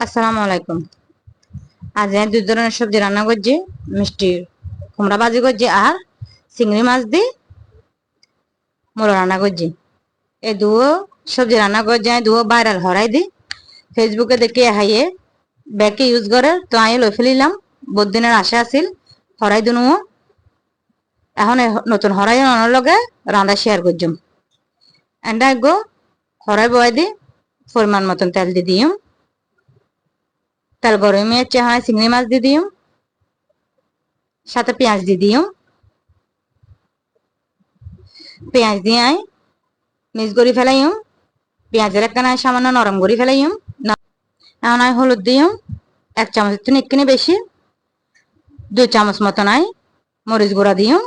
আসসালামু আলাইকুম। আজ আমি দুই ধরনের সবজি রান্না করছি। মিষ্টি কুমড়া ভাজি করছি আর চিংড়ি মাছ দিয়ে মুলো রান্না করছি। এই দুও সবজি রান্না করছি আমি দুও ভাইরাল হরাই দি ফেসবুকে দেখে হাইয়ে ব্যাকে ইউজ করে তো আমি লই ফেলিলাম। বহুত দিনের আশা আছিল হরাই দুনুও এখন নতুন হরাই আনার লগে রান্না শেয়ার করছুম। এন্ডা গো হরাই বয় দি পরিমাণ মতন তেল দিয়ে দিম। তেল গরমে হয় চিংড়ি মাছ দিয়ে দিম, সাথে পেঁয়াজ দিয়ে দিম। পেঁয়াজ দিয়ে আই মিক্স করে ফেলাইম। পেঁয়াজের একখানা সামান্য নরম করে ফেলাইম। এখন আই হলুদ দিম 1 চামচ একটু বেশি, 2 চামচ মতন আই মরিচ গুঁড়া দিম।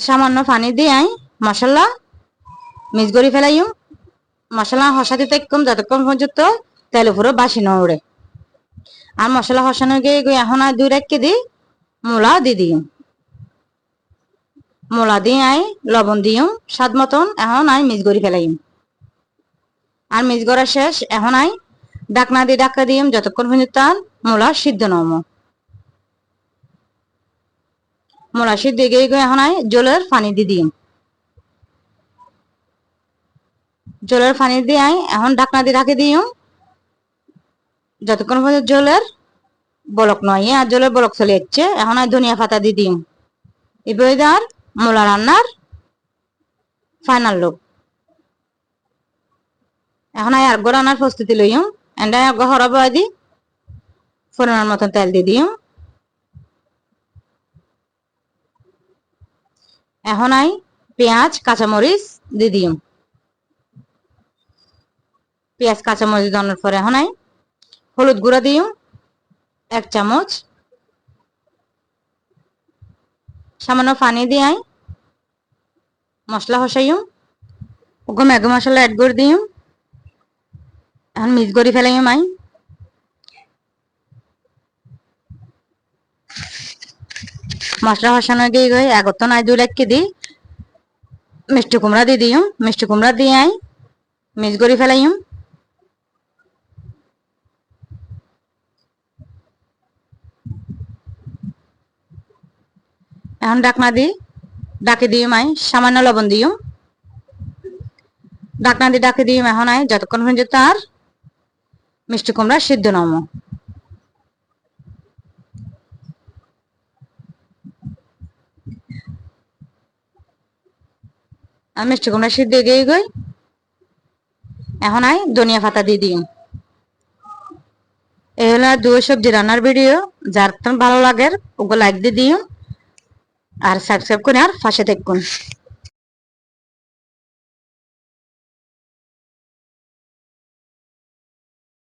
সামান্য পানি দিয়ে আই মশলা মিক্স করে ফেলাইম। মশলা হসাতে থাকুম যতক্ষণ পর্যন্ত তেল উপরে বাসি না উড়ে। আর মশলা হসানো গিয়ে এখন আর 2 রেখে দিই মূলা দিয়ে দিম। মূলা দিয়ে আই লবণ দিম স্বাদ মতন। এখন আই মিক্স করে ফেলাইম। আর মিক্স করা শেষ। এখন আই ঢাকনা দিয়ে ঢাকা দিম যতক্ষণ পর্যন্ত মূলা সিদ্ধ নম। মূলা সিদ্ধ গিয়ে এখন আই জলের পানি দিয়ে দিম। জলের পানি দিয়ে আই এখন ঢাকনা দিয়ে ঢাকে দিম যতক্ষণ পর্যন্ত জলের বলক নয়। আর জলের বলক চলে যাচ্ছে। এখন আই ধনিয়া পাতা দিয়ে দিম। এবার আর মূলা রান্নার ফাইনাল লুক। এখন আই আরেকবার রান্নার প্রস্তুতি লইম। এন্ডা আরেকবার হরাবো দি পরিমাণ মতন তেল দিয়ে দিম। এখন আই পেঁয়াজ কাঁচামরিচ দিয়ে দিম। পেঁয়াজ কাঁচামরিচ দেওয়ার পরে এখন আই হলুদ গুঁড়া দিম 1 চামচ। সামান্য পানি দিয়ে আই মশলা হসাইম। ওকে ম্যাগি মশলা অ্যাড করে দিম। এখন মিক্স করে ফেলাইম আই। মশলা হসানো গিয়ে গই একত্র নাই 2 রেখে দিই মিষ্টি কুমড়া দিয়ে দিম। মিষ্টি কুমড়া দিয়ে আই মিক্স করে ফেলাইম। এখন ঢাকনা দিই ডাকে দিম আই সামান্য লবণ দিম। ঢাকনা দিয়ে ডাকে দিম এখন আই যতক্ষণ পর্যন্ত আর মিষ্টি কুমড়া সিদ্ধ নম। আর মিষ্টি কুমড়া সিদ্ধ গিয়ে গই এখন আই ধনিয়া পাতা দিয়ে দিম। এই হলো 2 সবজি রান্নার ভিডিও। যার ভালো লাগে ওগুলো লাইক দিয়ে দিও আর সাবস্ক্রাইব করে আর পাশে থাকুন।